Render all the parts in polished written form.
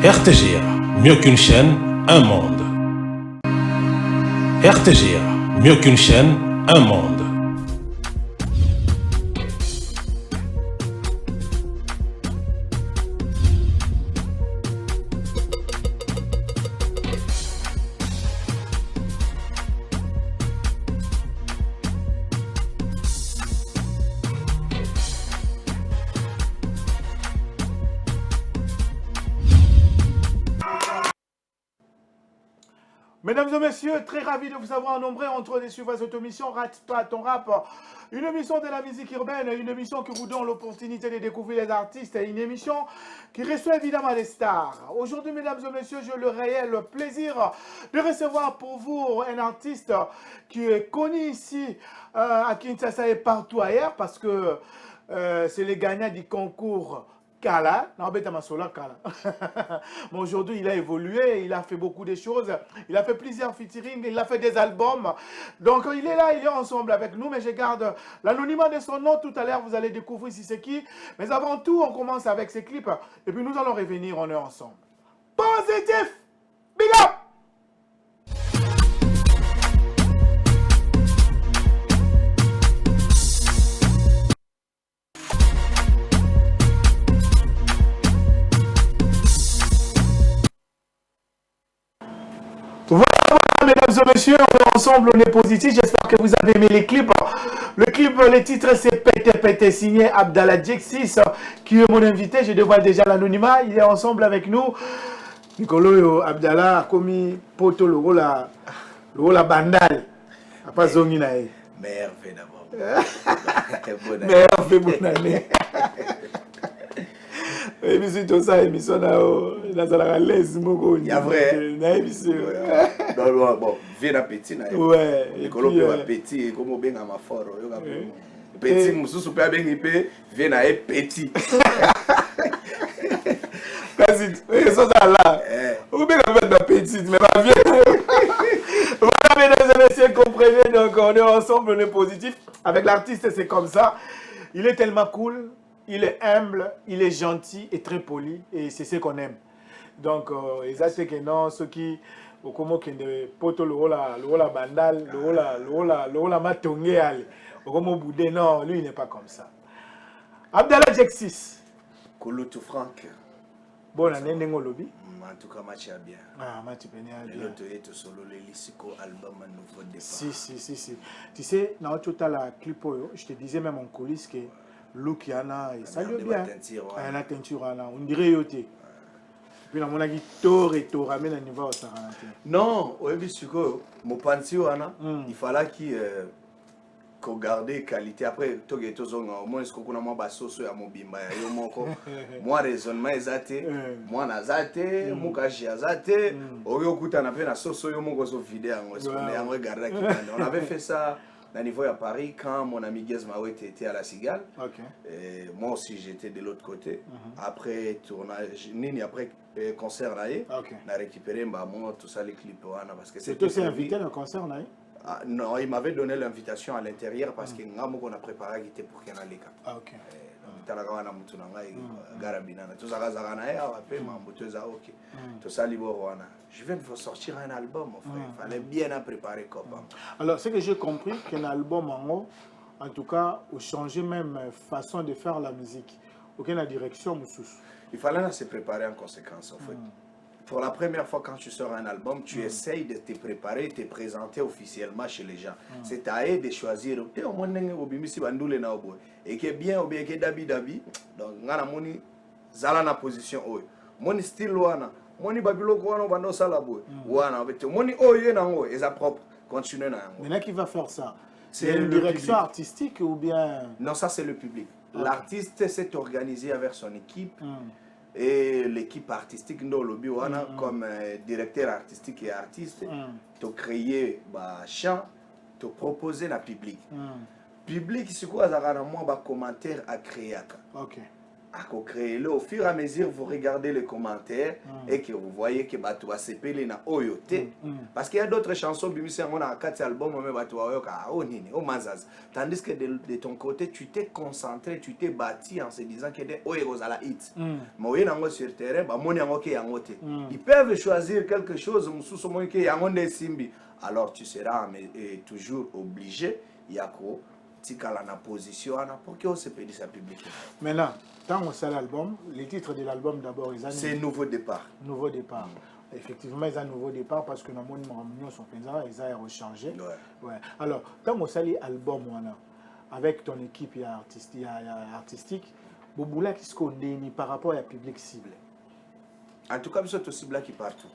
RTGA, mieux qu'une chaîne, un monde. RTGA, mieux qu'une chaîne, un monde. Mesdames et messieurs, très ravi de vous avoir nombreux entre les suivants cette émission Rate pas ton rap, une émission de la musique urbaine, une émission qui vous donne l'opportunité de découvrir les artistes et une émission qui reçoit évidemment les stars. Aujourd'hui, mesdames et messieurs, j'ai le réel plaisir de recevoir pour vous un artiste qui est connu ici à Kinshasa et partout ailleurs parce que c'est le gagnant du concours Kala, Kala. Mais aujourd'hui, il a évolué, il a fait beaucoup de choses. Il a fait plusieurs featuring, il a fait des albums. Donc, il est là, il est ensemble avec nous. Mais je garde l'anonymat de son nom. Tout à l'heure, vous allez découvrir si c'est qui. Mais avant tout, on commence avec ses clips. Et puis, nous allons revenir, on est ensemble. Positif! Big up! Voilà, mesdames et messieurs, on est ensemble, on est positif. J'espère que vous avez aimé les clips. Le titre, c'est Pété Pété, signé Abdallah Jexis, qui est mon invité. Je dévoile déjà l'anonymat. Il est ensemble avec nous. Nicolo Abdallah a commis poto le rôle à bandal. Pas zongi nae. Merveille d'abord. Merveille, bonne année. Émission tout ça, émission là, dans la l'aise, mon Il y a vrai. Bon, viens appétit na. Ouais. Et qu'on peut appétit comme bien à ma fort. Petit, monsieur super bien épais, viens à petit. Quasi, ça là. Ou bien on va petit, mais pas bien. Voilà, mesdames et messieurs, comprenez, donc on est ensemble, on est positif. Avec l'artiste, c'est comme ça. Il est tellement cool. Il est humble, il est gentil et très poli, et c'est ce qu'on aime. Donc, ça c'est que non, ceux qui, comment que ne poto le rôle bandal, le rôle matongé, comment boudé, non, lui il n'est pas comme ça. Abdallah Jexis. Kouloutou Franck. Bonne année, Nengo Lobby. En tout cas, match bien. Ah, match bien. L'autre est tout solo, le Lysico album à nouveau départ. Si. Tu sais, dans tout à la clip, je te disais même en coulisses que look yana et ça lui bien. La teinture on dirait yoté. Puis la monagi tort et tort ramène à niveau au saranate. Non, au Ebisuko, mon pensio il fallait qu'il garder qualité après tout que tout au moins ce qu'on a moi basoso ya mobimba yo moko moi raisonnement ezate moi nazate mukaji azate oyo kuta na pe na soso yo moko so vidéo on regarder on avait fait ça au niveau à Paris, quand mon ami Gaz Mawete était à la Cigale, moi aussi j'étais de l'autre côté. Après tournage, après concert, on a récupéré moi, tout ça, les clips. C'est aussi invité le concert, non? Non, il m'avait donné l'invitation à l'intérieur parce que nous on a préparé qui était pour qu'il y ait un léka. Je viens de vous sortir un album, mon frère. Il fallait bien préparer. Alors, ce que j'ai compris, qu'un album en tout cas, a changé même façon de faire la musique. Aucune direction, il fallait se préparer en conséquence, en fait. Pour la première fois, quand tu sors un album, tu essayes de te préparer, de te présenter officiellement chez les gens. C'est à eux de choisir. Et qui est bien ou bien qui est dabi. Donc, on a une position. Mon style, mon babilo, on a salabo. Mon est propre. Continuez. Maintenant, qui va faire ça? C'est une direction artistique ou bien? Non, ça c'est le public. L'artiste s'est organisé avec son équipe. Et l'équipe artistique comme directeur artistique et artiste te créer chant te proposer la public public c'est quoi ça moi commentaire à créer à créer au fur et à mesure vous regardez les commentaires et que vous voyez que Batu va s'épeler na Oyote parce qu'il y a d'autres chansons bimisi on a 4 albums mais Batu va yoka oh nini oh mazaz tandis que de ton côté tu t'es concentré tu t'es bâti en se disant que des oyozala hit mais oui nango sur terrain ba moni yango ke yango te ils peuvent choisir quelque chose mususu mo ke yango nde simbi alors tu seras toujours obligé yako tikala na position ana pour que on se pédisse sa public. Maintenant, tant on sait l'album, les titres de l'album d'abord, c'est Nouveau Départ. Nouveau Départ. Effectivement, ils ont un nouveau départ parce que dans mon réunion sont présents, ils ont rechangé. Ouais. Alors, tant on sait l'album avec ton équipe artistique, Boboula qui se connaît par rapport à la public cible. En tout cas, c'est aussi cible qui partout.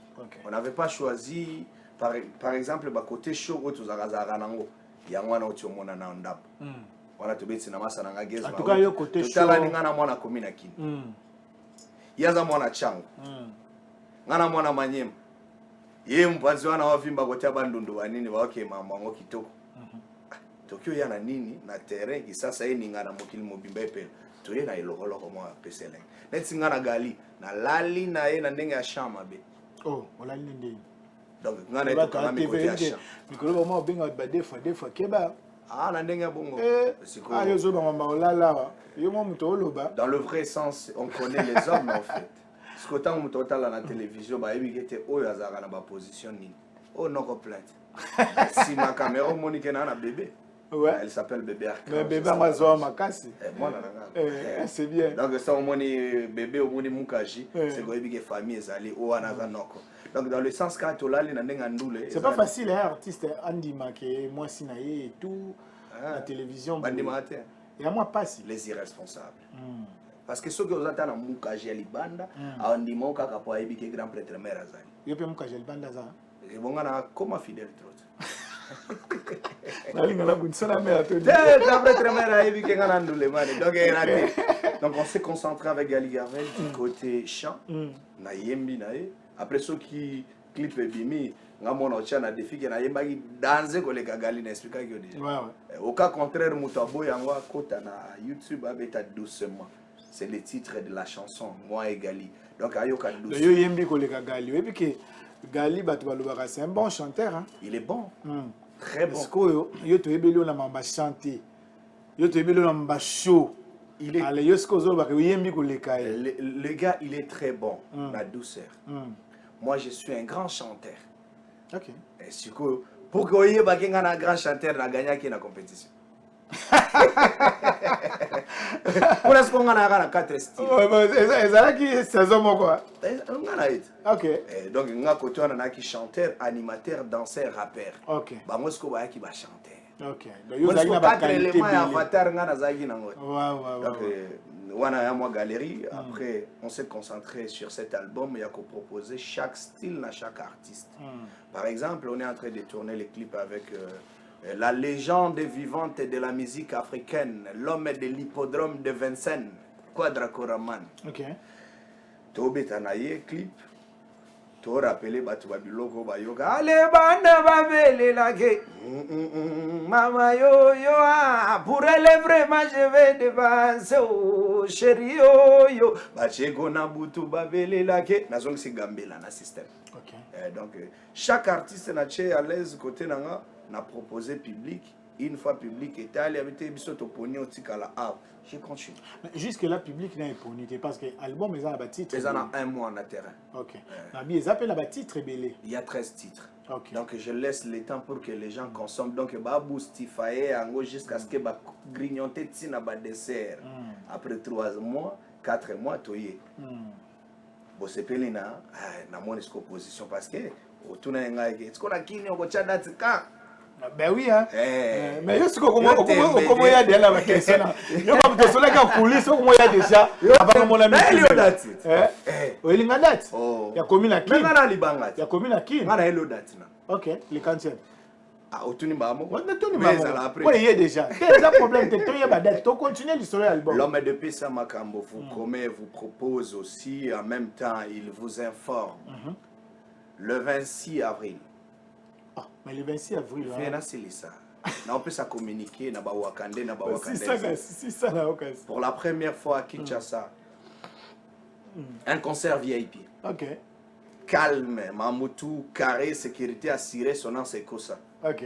On n'avait pas choisi par exemple côté show où tous nango. Yangwana otiomona na ndap wana tobeti na masa nanga geza en tout cas yo côté show tala ngana mwana komina kini yaza mwana chango ngana mwana manyema ye mpanzi wana wavimba kotia bandundu banini baoke mama ngo kitoko Tokyo yana nini na terrain ki sasa ye ningana mokili mobimba epela toye na ilokolo ko mwa peseleng neti ngana gali na lali na ye na ndenge ya chama be olali ndenge. Donc ngana eto kama mikote acha mikolo mo benga ba des fois keba na ndenge ya bongo siko yo zo ba mama olala yo mo muto oloba dans le vrai sens on connaît les hommes en fait ce que tant muto tala na télévision ba yebi kete oyo azaka na ba position nini non ko plainte si ma caméra monique na bébé elle s'appelle bébé Arc mais bébé mazo makasi moi na c'est bien donc ça on moni bébé au moni mukaji c'est ko yebi ke famille ezali o anaza noko. Donc dans le sens quand tu l'as c'est pas facile hein artiste andima que moi sinaye et tout la télévision bandimateur et à moi pas si les irresponsables parce que ceux qui ont atteint mukaji libanda andima kaka po yebi ke grand prêtre mère azali yo pe mukaji libanda za et bon na comme fidèle trop la bunsala mère to grand prêtre mère yebi ke ngana ndule mane donc on s'est concentré avec Gali Gavel du côté chant na yembi na ye. Après ceux qui clip bimi ngamona ochana défi que na yembaki danser ko le kagali na expliquer que déjà au cas contraire mutabo yango kota na YouTube abeta doucement c'est le titre de la chanson moi et Gali donc ayoka doucement yo yembi ko le kagali et puis que Gali batu balobaka c'est un bon chanteur hein il est bon très bon parce que yo to ebelo na mamba chanter yo to ebelo na mamba show il est allez yo skozo ba yembi ko le kai le gars il est très bon la douceur. Moi, je suis un grand chanteur. Ok. Et si pour que vous ayez un grand chanteur, on a gagné qui la compétition. Pour est-ce qu'on a 4 styles? C'est ça qui est saison quoi. Ok. Donc, on a côté on a qui chanteur, animateur, danseur, rappeur. Ok. Bah moi, ce qu'on va qui va chanter. Ok. Donc, il y a 4 éléments avatar on a zagi nango. Donc on a moi galerie. Après, on s'est concentré sur cet album. Il y a qu'on proposé chaque style à chaque artiste. Par exemple, on est en train de tourner les clips avec la légende vivante de la musique africaine, l'homme de l'hippodrome de Vincennes, Quadra Koraman. Ok. Tobe Tanaye clip. To rappeler batu babiloko bayoka. Ale banda babele lake. Mama yo yo pour elle vraiment je vais devancer oh chérie yo yo. Bachego na butu babele lake. Nazong si gambela na système. Ok. Donc chaque artiste na chez à l'aise côté nanga na proposé public. Une fois public était allé avec tes bisoto pognon tikala je continue. Jusque là public n'a impunité parce que album ils ont un titre. Ils en ont un mois en terrain. Ok. Ils appellent un titre belé. Il y a 13 titres. Okay. Donc je laisse le temps pour que les gens consomment. Donc ba boostifaye ango jusqu'à ce que ba grignoter tina ba dessert. Après 3 mois, 4 mois toyé. Bo sepeli na mon exposition parce que autour na ngai ce qu'on a kini on cha date quand. Ben oui hein. Mais yo siko comment il y a déjà la question là. Yo ba mto sola ka coulisses comment il y a déjà avant mon ami. Hello date. Il y a date. Il y a commune à qui? Ngana libanga. Il y a commune à qui? Ngana hello date na. OK, les quantième. Autour ni ba mo. On autour ni ba mo. Oui, il y a déjà. Quel est problème te toye ba date. To continuer l'histoire album. L'homme de Pessa Makambo vous promet, vous propose aussi en même temps, il vous informe. Le 26 avril. Mais le 26 avril, c'est ça. On peut communiquer, pour la première fois à Kinshasa, Un concert VIP. Ok. Calme, Mamoutou, carré, sécurité assurée, son nom c'est Kosa. Ok.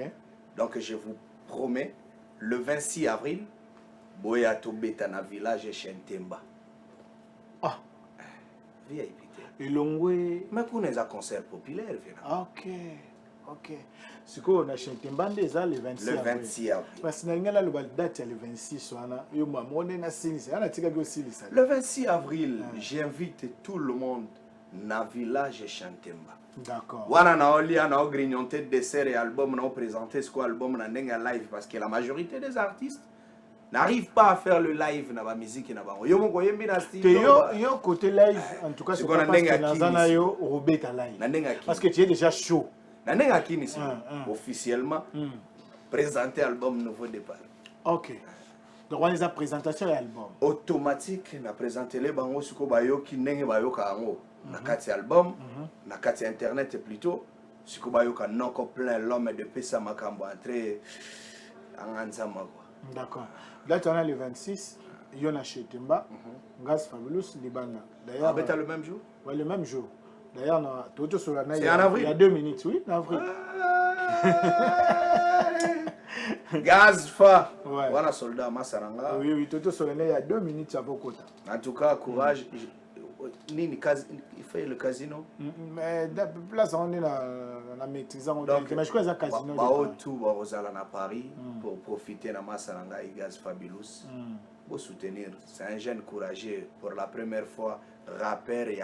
Donc je vous promets, le 26 avril, Boya Tobeta na village Chentemba. Ah. VIP. Et Longwe. Mais pour un concert populaire, Ok. Ok. Ce qu'on a chanté Mbande, ça le 26 le avril. 26 avril. Parce que nous avons la date le 26 Le 26 avril, j'invite tout le monde dans le village Chantemba. D'accord. Voilà, on a grignoté dessert et album, on a présenté ce album dans live parce que la majorité des artistes n'arrivent pas à faire le live dans la musique et dans la yo côté live, en tout cas, c'est pas parce que Nazana yo Robeta live. Parce que tu es déjà chaud. Officiellement, présenter l'album Nouveau Départ. Ok. Donc on les a présentation de l'album. Automatique, on a présenté les bango suko bayo ki nenge bayo ka ango. Na kati album, na kati internet plutôt. Suko bayo ka noko plein l'homme de pesa makambo entré en anzama quoi. D'accord. Là tu as le 26, Yona Chetemba, Gaz Fabulous Libana. D'ailleurs, ah, le même jour? Oui, le même jour. D'ailleurs, Toto Solana, c'est en avril? Il y a 2 minutes, oui, en avril. Gazfa. Ouais. Voilà, soldat Massaranga. Oui, oui, Toto Solana, il y a 2 minutes à Bokota. En tout cas, courage. Il fait le casino. Mais place, on est dans la maîtrise. Mais je crois que c'est un casino. Tout à Paris pour profiter de Massaranga et Gaz Fabulous. Pour soutenir. C'est un jeune courageux. Pour la première fois, rappeur et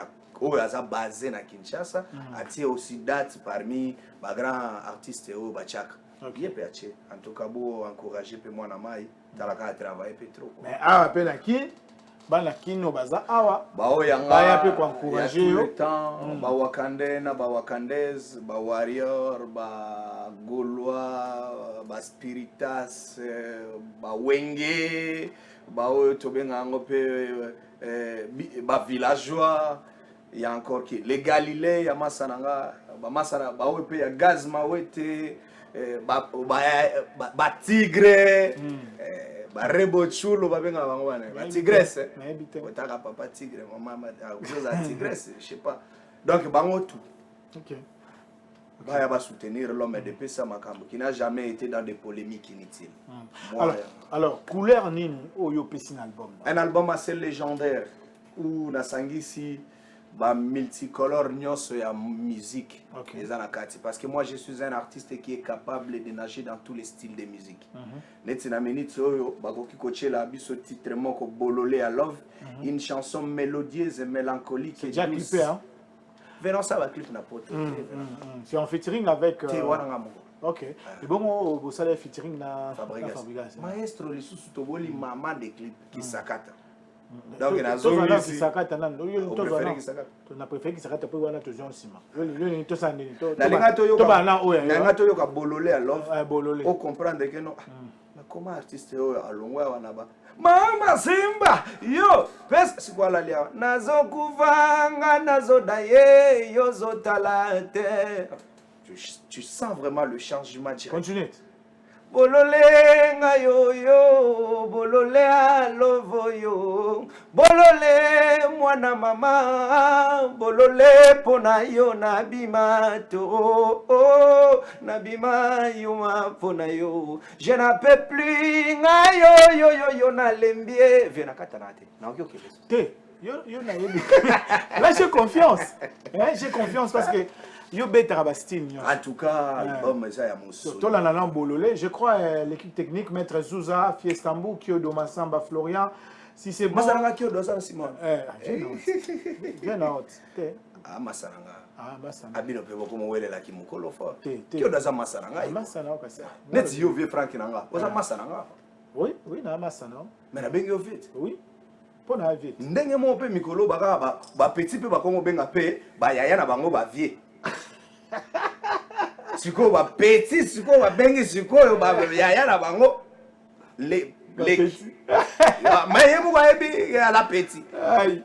basé à Kinshasa. A aussi date parmi les grands artistes au Bachak. En tout cas, pour encourager moi Namai, tu as travaillé trop. Mais à peine à qui? Banakino baza awa baya pe kwa encourager yo ba wakandais na ba wakandaises ba warrior ba gaulois ba spiritas ba wenge ba oyo tobenga ngo pe ba villageois il y a encore qui les galilées ya masananga ba masana ba oyo pe ya gaz mawete ba tigre Barrebo chulo babenga bango bana ba tigresse otaka papa tigre maman za tigresse je sais pas donc bango tout OK baya ba soutenir l'homme de pesa makambo qui n'a jamais été dans des polémiques inutiles. Alors couleur nini oyo pesi album un album assez légendaire où na sangisi ba multicolore nyonso ya musique les anakati parce que moi je suis un artiste qui est capable de nager dans tous les styles de musique. Netina minute oyo bakoki kochela biso titre moko bololé à love, une chanson mélodieuse et mélancolique et déjà clippé hein. Venons ça va clip na pote. C'est en featuring avec OK. Et bon vous savez featuring na Fabregas. Maestro les sous toboli maman de clip qui sakata. Donc il y a un qui s'accate à l'an. On a préféré qu'il s'accate pour voir notre zone ciment. Le tout ça n'est pas bololé alors. On comprend que non. Mais comment artiste à longueur on a bas. Mama Simba yo pes c'est quoi la lia nazo kuvanga nazo daye yo zo talate. Tu sens vraiment le changement direct. Continue. Bolole nga yo yo, bolole alovo yo, bolole mwana mama, bolole pona yo nabima to, nabima yo ma pona yo. Je n'en peux plus nga yo na lembie. Viens na katanate. Na okyo keleso. Te, yo na yebi. Là j'ai confiance. J'ai confiance parce que yo beta Bastine. En tout cas, l'album ça ya muso. Tout la nana bololé, je crois l'équipe technique maître Zouza, Fiestambu, Kyodo Massamba Florian, si c'est bon. Masaranga Kyodo ça Simon. Bien out. Ah Masaranga. Ah Masaranga. Abino pe boko mwele la kimukolo fort. Kyodo za Masaranga. Masaranga ka ça. Neti yo vie Frank nanga. Oza Masaranga. Oui, na Masaranga. Mais na bengi yo vite. Oui. Pona vite. Ndenge mo pe mikolo baka ba petit pe bakongo benga pe ba yaya na bango ba vie. Siko ba petit siko ba bengi siko yo ba yaya na bango les mais yemu ba ebi à la petit. Aïe.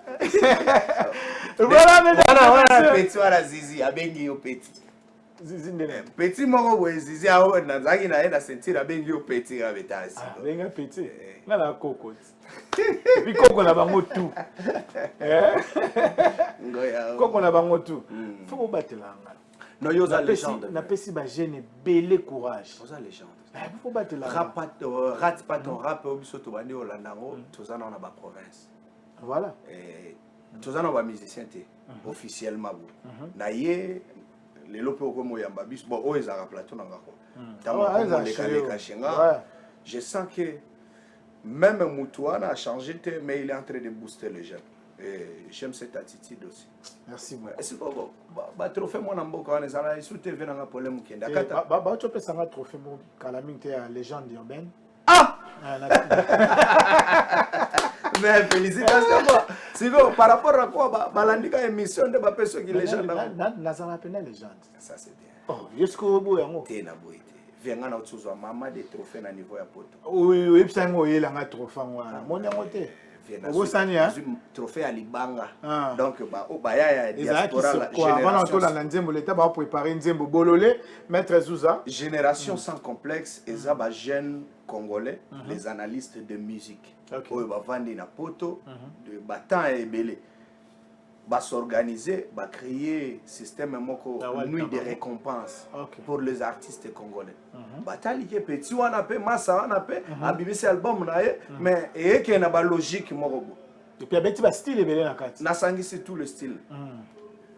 Voilà petit wala zizi abengi yo petit. Zizi ndene. Petit moko bo zizi aho na zaki na enda sentir abengi yo petit ga betasi. Benga petit. Na la coco. Puis coco na bango tout. Koko na bango tout. Faut ko batela nga. Non, yo za légende. Na pesi ba jeune belé courage. Yo za légende. Faut batela. Rate pas ton rap biso to bandi Olandango, toza na ba province. Voilà. Toza na ba musicien té officiellement bo. Na ye lelo pe ko moyamba biso bon o ezaka plateau na ngako. Tango les Kachenga. Je sens que même Moutouana a changé, mais il est en train de booster les jeunes. Et j'aime cette attitude aussi. Merci beaucoup. Et c'est pas bon. Bah, trophée, moi, on a un peu sous TV dans un problème qui est d'accord. Bah, tu peux faire un trophée, mon calamine, tu es à légende urbaine. Ah! Mais félicitations. C'est bon, par rapport à quoi? Balandika émission de ma personne qui légende. Nazara Penel légende. Ça, c'est bien. Oh, jusqu'au bout, t'es na boité. Viens na utuzwa mama des trophées na niveau ya poto. Oui, oui, puis ça ngoye la nga trophée wana. Mon yangote. Obosani hein. Trophée à Libanga. Donc ba o baya ya diaspora la génération. Voilà, nzembo l'état ba préparer nzembo bololé maître Zouza. Génération sans complexe eza ba jeunes congolais, les analystes de musique. Oyo ba vandi na poto de batan et belé. Va s'organiser, va créer un système nuit de récompense pour les artistes congolais. Batali qui est petit, on a fait massa, on a fait abibisi album mais et qui est na logique morobo. Et puis abeti ba style et belé na kati. Na sangi c'est tout le style.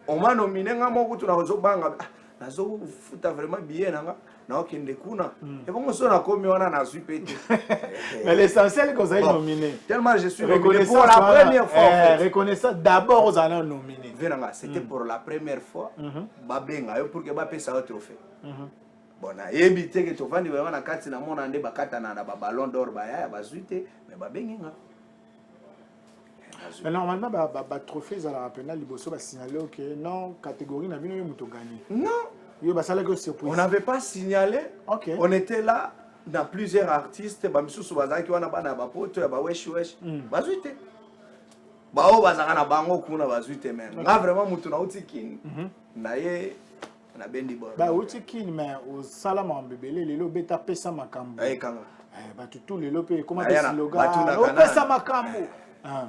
On m'a nominé ngamo tu na zo banga. Na zo futa vraiment bien nga. Na okende kuna. Et bon so na komi wana na zui pété. Mais l'essentiel que vous avez nominé. Tellement je suis reconnaissant pour la première fois. Reconnaissant d'abord aux allants nominés. C'était pour la première fois. Babenga pour que ba pesa trophée. Bon na ebité que to vandi vraiment na kati na mona nde bakata na ba ballon d'or ba ya ba zuité mais babenga. Mais normalement ba trophée za la rapena liboso ba signaler que non catégorie na bino muto gagné. Non. On n'avait pas signalé. Okay. On était là dans plusieurs artistes. Bamisusu bazaki wana bana bapoto ya ba wesh wesh. Bazuite. Ba o bazaka na bango kuna bazuite même. Nga vraiment mutu na utikini. Na ye na bendi bo. Ba utikini mais au salama mbebele lelo beta pesa makambo. Kanga. Ba tutu lelo pe comment des slogans. O pesa makambo.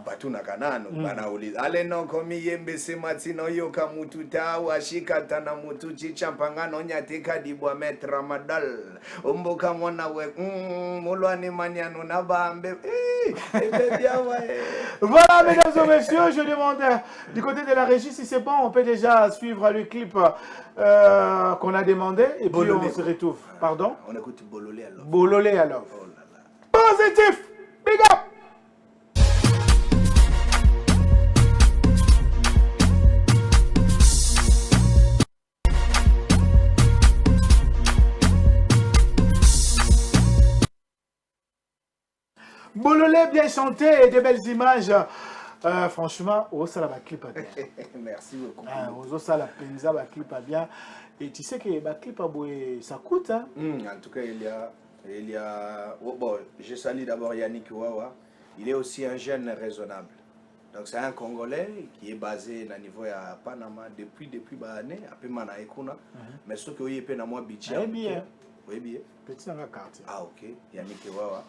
Batuna kanano banauliza ale no komi yembe sematino yoka mutu tawa shikata na mutu chichampangano nyatika dibwa metra madal omboka mwana we mulwani maniano na bambe Voilà mesdames et messieurs, je demande du côté de la régie si c'est bon, on peut déjà suivre le clip qu'on a demandé et puis on se retrouve. Pardon? On écoute Bololé alors. Bololé alors. Oh là là. Positif. Big up. Bololé bien chanté et de belles images. Franchement, ça la clip a bien. Merci beaucoup. Ça la penza la clip a bien. Et tu sais que la clip a beau, ça coûte. Hein? En tout cas, il y a. Bon, je salue d'abord Yannick Ouawa. Il est aussi un jeune raisonnable. Donc c'est un Congolais qui est basé au niveau à Panama depuis des années, après Manaïkouna. Mais ce que est dans moi budget. Oui bien. Oui bien. Petit dans la carte. Ah ok. Yannick Ouawa.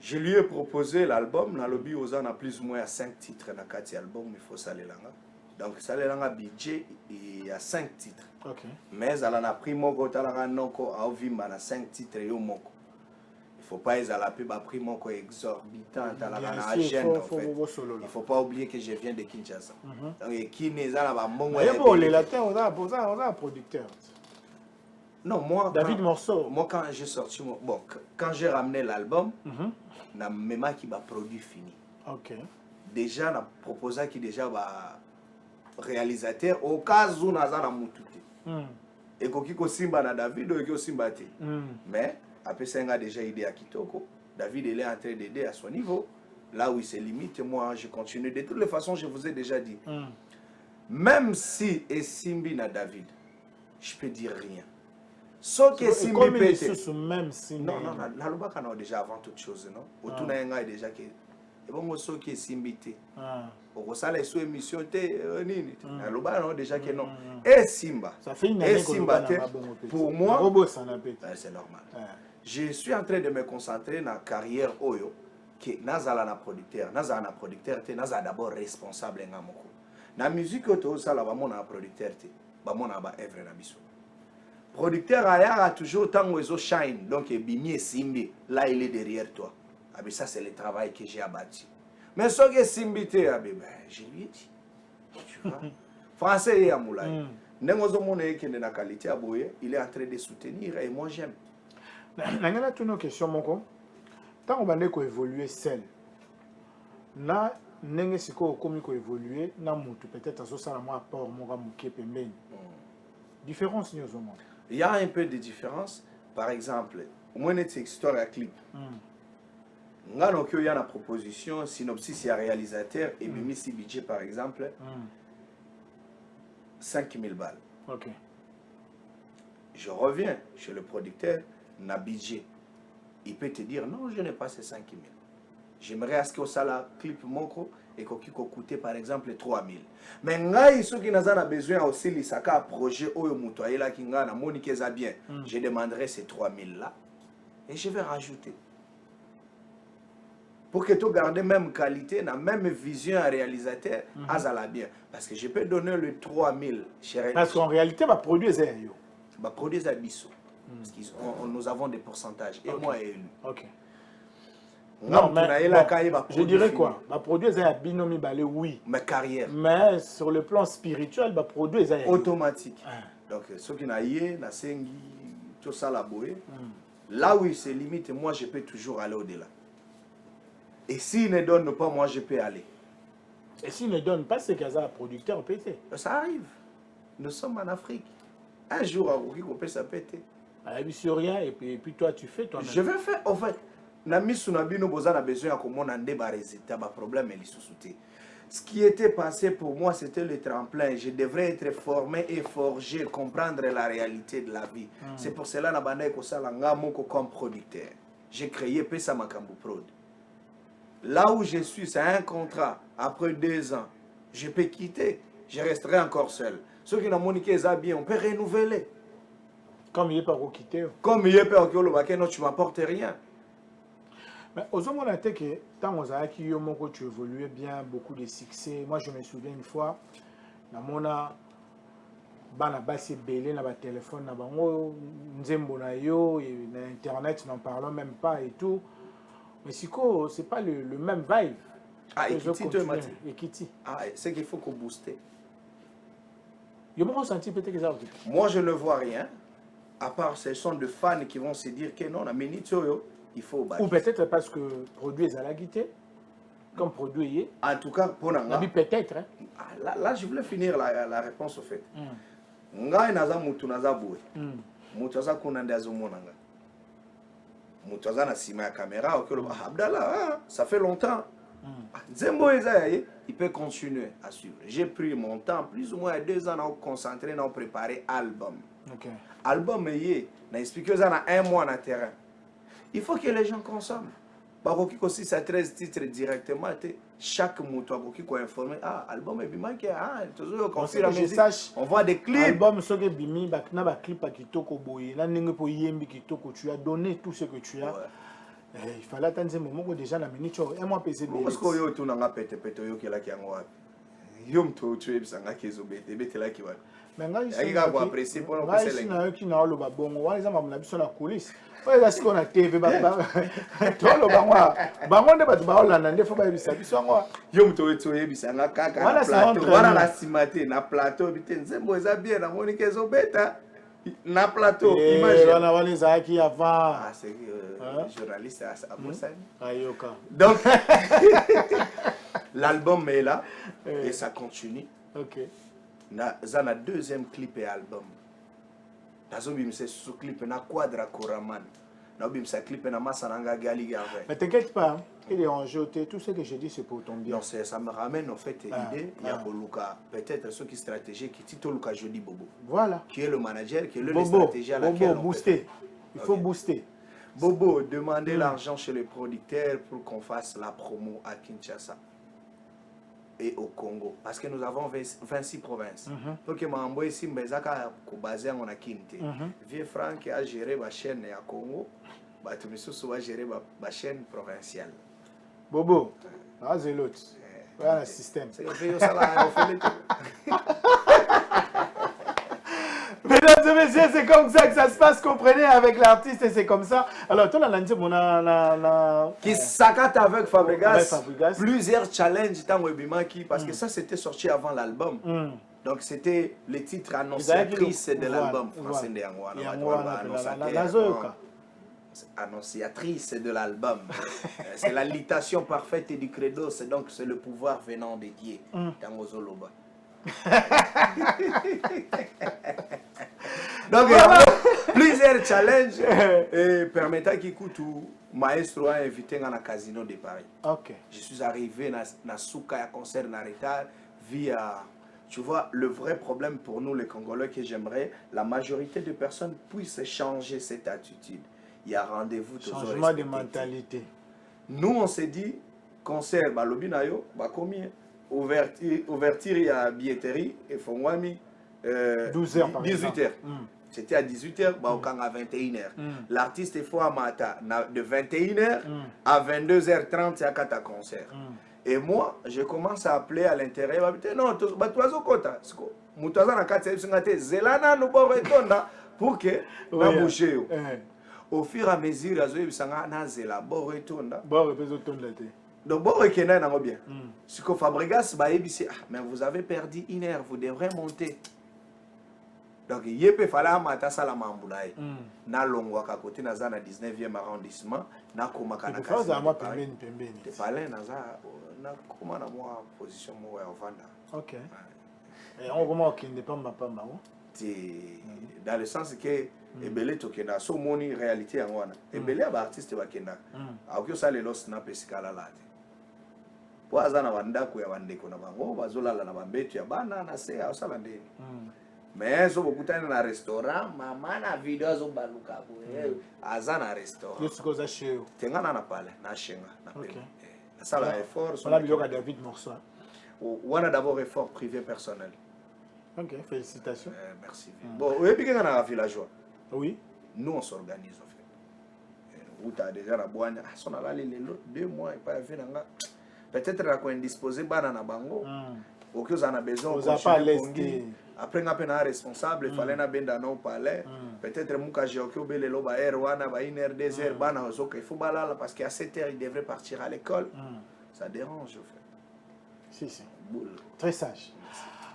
Je lui ai proposé l'album, dans le lobby aux ans, plus ou moins 5 titres dans 4 albums, il faut saler là. Donc saler là budget il y a 5 titres. OK. Mais elle en a pris mon côté là noko a vimba na 5 titres yo moko. Il faut pas à la pub a pris mon exorbitant dans la agenda en fait. Il faut pas oublier que je viens de Kinshasa. Donc qui n'est là ba mongo. Mais bon les latins on a un producteur. Non, moi David Morceau. Moi quand j'ai sorti bon quand j'ai ramené l'album na même qui va produit fini. OK. Déjà na proposé qui déjà va réalisateur au cas où naza na mututé. Et koki ko simba na David ou ko simba té. Mais après ça a déjà aidé à Kitoko. David il est en train d'aider à son niveau. Là où il se limite, moi je continue. De toutes les façons, je vous ai déjà dit. Même si et simbi na David, je peux dire rien. Sauf que si même si non la lobaka na déjà avant toute chose non autour na nga déjà que et bon sauf que simbité au sala sous émission té nini la lobaka na déjà que non et simba ça fait une année pour moi c'est normal je suis en train de me concentrer dans la carrière oyo que nazala na producteur té nazala d'abord responsable ngamoko La musique auto ça là mon producteur té ba mon ba œuvre na biso producteur a toujours tant oiseau shine donc bimi simbi là il est derrière toi ah ben ça c'est le travail que j'ai abattu mais ce que simbi té ah ben je lui ai dit tu vois français et amoulay nengozo mon que na qualité aboye il est en train de soutenir et moi j'aime nangana tuno question moko tant on va évoluer seul na ndenge siko okomi ko évoluer na mutu peut-être aso sala mo apport mo ga muke pembeni différence ni ozo mo il y a un peu de différence par exemple moi net histoire à clip ngano que y a la proposition synopsis et réalisateur et bimi si budget par exemple 5000 balles. OK. Je reviens chez le producteur na budget. Il peut te dire non, je n'ai pas ces 5000. J'aimerais à ce que ça la clip monko et qui coûte par exemple 3000. Mais ngai ceux qui n'ont besoin aussi les saka projet oyo muto ayela kinga na monique za bien. Je demanderai ces 3000 là et je vais rajouter. Pour que tu gardes même qualité, la même vision à réalisateur, azala bien. Parce que je peux donner le 3000 chez parce qu'en réalité va produire zéro. Va produire Abisso. Parce que nous avons des pourcentages. Et moi élu. OK. Non, mais je dirais quoi? Va produire zéro binomi balé oui. Mais carrière. Mais sur le plan spirituel va produire zéro automatique. Donc ceux qui n'aillent, na sengi, tout ça la boue. Là où il se limite, moi je peux toujours aller au-delà. Et s'il ne donne pas, moi je peux aller. Et s'il ne donne pas, c'est qu'il y a un producteur pété. Ça arrive. Nous sommes en Afrique. Un jour, on peut ça péter. Sur rien, et puis toi, tu fais toi-même. Je vais faire, en fait, Nami Sunabi, nous avons besoin de des résultats, des problèmes et les sous-soutés. Ce qui était passé pour moi, c'était le tremplin. Je devrais être formé et forgé, comprendre la réalité de la vie. C'est pour cela que je comme producteur. J'ai créé Pesa Makambu Prod. Là où je suis, c'est un contrat. Après 2 ans, je peux quitter. Je resterai encore seul. Ceux qui n'ont moniqué ça bien, on peut renouveler. Comme il n'est pas quitter. Comme il n'est pas quitter, non, tu ne m'apportes rien. Mais aux hommes, on a été que tant aux qui tu évoluais bien, beaucoup de succès. Moi, je me souviens une fois, dans mon bana basi belé na ba téléphone na bango nzembo na yo et na internet n'en parlons même pas et tout. Mais Siko, c'est pas le même vibe. Ah, Ekiti. Ah, c'est qu'il faut qu'on booste. Je me ressenti peut-être que ça. Moi, je ne vois rien. À part ce sont de fans qui vont se dire que non, la Menitsoyo, il faut battre. Ou peut-être parce que produit à la guitare, comme produit. En tout cas, pour Nanga. Peut-être. Hein? Là, je voulais finir la réponse au fait. Nga inaza mutu naza boué. Mutu aza kunande azomonanga. Mutu aza na sima ya caméra. Abdallah, ça fait longtemps. Zembo Ezaïe, il peut continuer à suivre. J'ai pris mon temps, plus ou moins 2 ans, à concentrer, à préparer l'album. Okay. Album, il a expliqué ça dans 1 mois dans terrain. Il faut que les gens consomment. Baroki aussi, ça 13 titres directement. Chaque moto qui est informé. Ah, album est bien que on voit des clips. Album, ce que bimi, bakna clip qui toko boye, na ninge po yembi qui toko, tu as donné tout ce que tu as. Il fallait attendre ce moment où déjà la minute et moi pesé bien. Parce que yo tu n'as pas pété yo qui là qui en wapi. Yo mto tu es bisanga kezo bete bete là qui wa. Mais nga ici na ko apprécier pour on passer les. Na qui na lo ba bongo, wa les ama na biso na coulisse. Ouais là ce qu'on a TV ba to lo bangwa. Bango nde ba ba olanda nde fo ba bisa biso ngwa. Yo mto tu es bisanga kaka na plateau. Voilà la simate na plateau bitenze mbo za bien na moni kezo beta. Na plateau, imagine. On a les acquis avant. Ah, c'est journaliste à Moussani. Ayoka. Donc, l'album est là et ça continue. Ok. Ça a 2e clip et album. Dans un c'est ce clip na Quadra Koraman. Dans un c'est clip na Masananga Gali. Mais t'inquiète pas, il est en jeu. Tout ce que je dis c'est pour ton bien. Non, ça me ramène en fait l'idée. Il y a Boluka, peut-être ceux qui stratégie qui Tito Luka Jodi Bobo. Voilà. Qui est le manager, qui est le stratégie à laquelle on booster. Il faut booster. Bobo, demandez l'argent chez les producteurs pour qu'on fasse la promo à Kinshasa et au Congo. Parce que nous avons 26 provinces. Pour que Mambo ici, Mbezaka, basé en Akinte. Vieux Franck a géré ma chaîne à Congo. Batumisu a géré ma chaîne provinciale. Bobo, vas-y l'autre. Voilà le système. C'est que ça là, on fait les Mesdames et messieurs, c'est comme ça que ça se passe, comprenez, avec l'artiste, et c'est comme ça. Alors, toi, qui s'accate avec Fabregas, Fabregas. Plusieurs challenges dans Webimaki, parce que ça, c'était sorti avant l'album. Donc, c'était le titre annonciatrice de l'album français de Yangwana. Annonciatrice de l'album. C'est la litation parfaite du credo, donc c'est le pouvoir venant de Dieu. Dans Ozoloba. Donc, plusieurs challenges permettant qu'il coûte maestro a invité dans le casino de Paris. Ok. Je suis arrivé dans Souka à concert en retard via. Tu vois, le vrai problème pour nous les Congolais que j'aimerais, la majorité des personnes puissent changer cette attitude. Il y a rendez-vous toujours. Changement de mentalité. Nous on s'est dit concert balobinayo ba combien ouverture il y a billetterie et Fongwami 12h par 18h. C'était à 18h, bah, à 21h. L'artiste est fort à Mata, de 21h à 22h30, c'est à Kata concert. Et moi, je commence à appeler à l'intérieur. Non, tu as un quota. Tu as un quota. Zelana nous retonda pour que na boucher. Au fur et à mesure, azo bisanga na zela bo retonda. Bon, retonda te. Donc bon rekena na bien. Ce que Fabregas ba ebisi, mais vous avez perdu 1 heure, vous devrez monter. Donc il peut falloir mata sala mambulaye. Na longwa ka côté na za na 19e arrondissement, na koma kana ka. Ça moi pembeni. Te parler na za na koma na moi position mo ya vanda. OK. Et on comment qui ne pas ma pamba. Dans le sens que ebele tokenda so moni réalité en wana. Ebele ba artiste ba kenda. Akyo sale lo snap esikala late. Po azana wanda ku ya bandeko na bango bazolala na bambetu ya bana na se asala ndeni. Mais so bokutana na restaurant mama na video zo baluka ko azana restaurant. Yo sikoza cheo. Tengana na pale na shenga na pele. Na sala effort on a biloka David Morsoa. On a d'abord effort privé personnel. OK, félicitations. Merci. Bon, oui, puis on a villageois. Oui. Nous on s'organise en fait. Où tu as déjà la boîte, on a là les 2 mois et pas vu nanga. Peut-être qu'on est indisposé banana bango. Ou que vous en avez besoin. Vous n'avez pas l'aise. Après on a un responsable, il fallait na benda no palais. Peut-être muka joko bele lo ba air wana ba 1 heure 2 heures bana ozoka il faut balala parce qu'à 7 heures il devrait partir à l'école. Ça dérange en fait. Si. Très sage.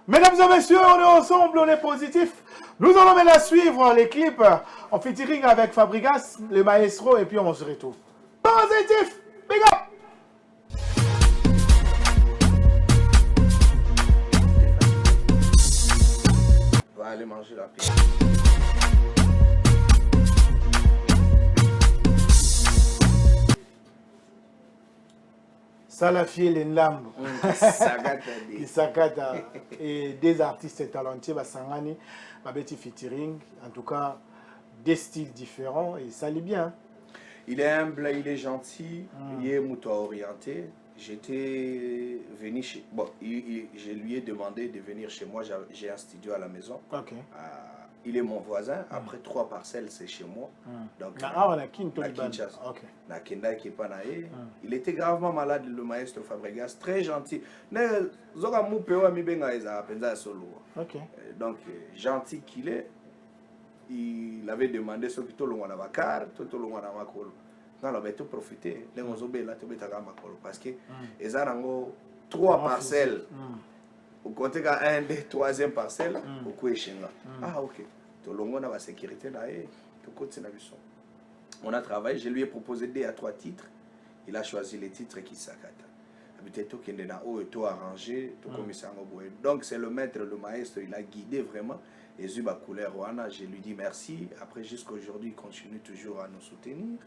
Mesdames et messieurs, on est ensemble, on est positif. Nous allons maintenant suivre les clips en featuring avec Fabregas, le maestro, et puis on se retrouve. Positif, big up! On va aller manger la pizza. Salafi Lenlambo, Isakata et des artistes talentueux, Basangani, Babeti featuring, en tout cas des styles différents et ça allait bien. Il est humble, il est gentil, il est mouton orienté. J'étais venu chez... Bon, je lui ai demandé de venir chez moi, j'ai un studio à la maison. Ok. Il est mon voisin, après 3 parcelles, c'est chez moi. Donc, il était gravement malade, le maestro Fabregas, très gentil. Donc, gentil qu'il est, il avait demandé ce que tout le monde avait car, tout le monde avait colo. Non, on va tout profiter. Parce que ils ont 3 parcelles. Au côté de 1 des 3e parcelle, au coup ah ok. Tout le monde a la sécurité là et tout côté na biso. On a travaillé, je lui ai proposé 2 à 3 titres. Il a choisi les titres qui s'accata. Habité tout qui est là haut et tout arrangé, tout comme ça donc c'est le maître, le maestro, il a guidé vraiment et Zuba couleur Wana, je lui dis merci. Après jusqu'à aujourd'hui, il continue toujours à nous soutenir.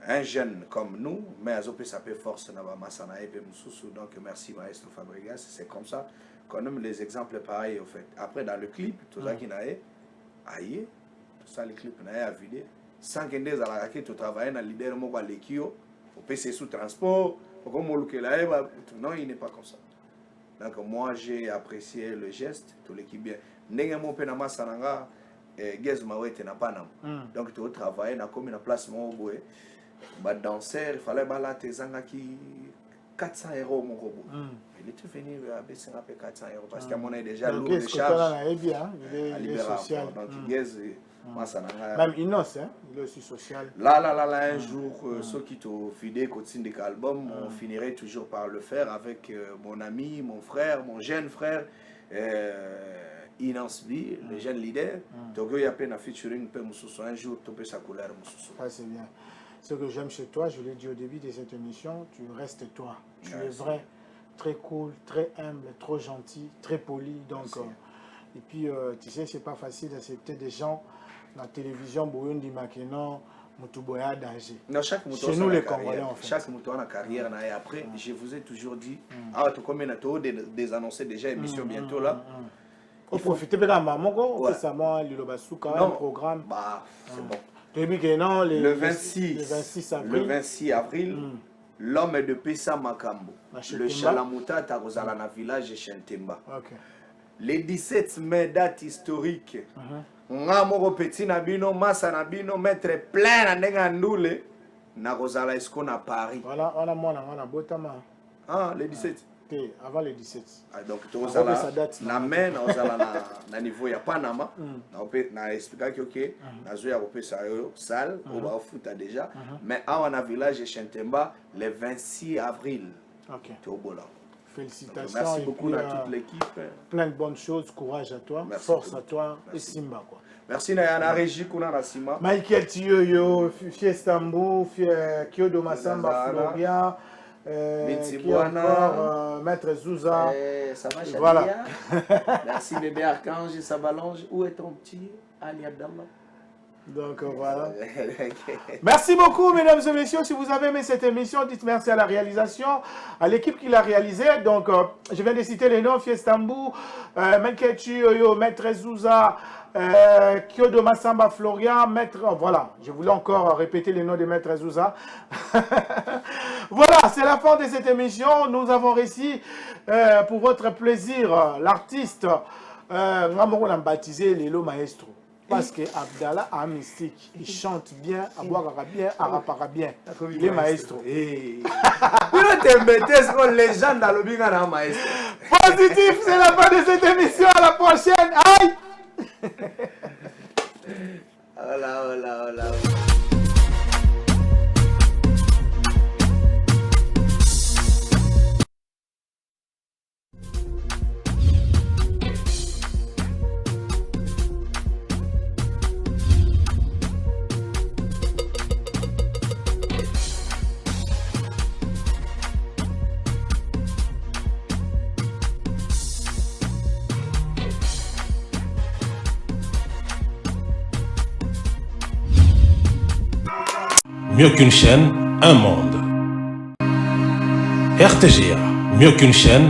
Un jeune comme nous, mais Azopé ça peut force donc merci maestro Fabregas, c'est comme ça qu'on aime les exemples pareils au fait. Après dans le clip, tout ça qui n'a aïe, tout ça les clips n'a à vider. Sans qu'il y ait à la tout travailler dans l'idée de mon l'équio, au PC sous transport, comme on non, il n'est pas comme ça. Donc moi j'ai apprécié le geste, tout l'équipe bien. N'est-ce pas mon pénama sananga, gaz mawete n'a pas nam. Donc tu travailles dans comme une place mon boué. Bah danseur, il fallait balater zanga qui 400 € mon robot. Il était venu à baisser un peu 400 € parce qu'à mon avis déjà lourd Donc, de est-ce que charge. toi, il est À il est Libéral. social. Donc il gaze, moi ça n'a rien. Même Inos, hein, il est aussi social. Là, un jour, ceux qui t'ont fidèle continue de l'album, on finirait toujours par le faire avec mon ami, mon frère, mon jeune frère, Inansby, le jeune leader. Donc il y a plein de featuring, un jour, tu peux sa couleur. Ça c'est bien. Ce que j'aime chez toi, je l'ai dit au début de cette émission, tu restes toi. Tu es vrai, très cool, très humble, trop gentil, très poli. Donc, et puis, tu sais, c'est pas facile d'accepter des gens dans la télévision, Boyondi Makeno, Mutuboya danger. Non, chaque chez nous les Congolais en fait. Chaque mouton a carrière, et après, je vous ai toujours dit, tout comme des annoncés déjà émission bientôt là. Il faut profiter de la maman, récemment, le Lobasuka, un programme. Bah, c'est bon. Le 26 avril, l'homme de Pessa Makambo, le Chalamuta Tarozala na village Chentemba. Le 17 mai, date historique. Ngamoro petit nabino, massa nabino, mettre plein à Nengandoule, na Rosala Esco na Paris. Voilà, on a mon Botama. Ah, le 17. Avant le 17. Donc, tu as na main, na niveau ya Panama, na expliqué que ok, na joué à salle, on va au foot déjà, mais on a village Chentemba le 26 avril. Ok. Félicitations. Donc, merci beaucoup à toute l'équipe. Plein de bonnes choses, courage à toi, merci force beaucoup. À toi et Simba quoi. Merci na Régie kuna na Sima. Michael Tioyo, Fiestambu, Kyodo Massamba Florian. Maître Zouza. Ça va, voilà. Merci bébé Archange, Sabalange. Où est ton petit Ali Abdallah? Donc voilà. Merci beaucoup mesdames et messieurs. Si vous avez aimé cette émission, dites merci à la réalisation, à l'équipe qui l'a réalisée. Donc je viens de citer les noms: Fiestambu, Menkechi Oyo, Maître Zouza, Kyodo Massamba Florian, Maître... Voilà, je voulais encore répéter les noms de Maître Zouza. Voilà, c'est la fin de cette émission. Nous avons réussi, pour votre plaisir, l'artiste Ngamoro l'a baptisé Lelo Maestro. Parce que Abdallah a un mystique. Il chante bien, Abouakara bien, Arapara bien. Il est maestro. Les gens dans le binga maestro. Positif, c'est la fin de cette émission. À la prochaine. Aïe! Hola. Mieux qu'une chaîne, un monde. RTGA, mieux qu'une chaîne,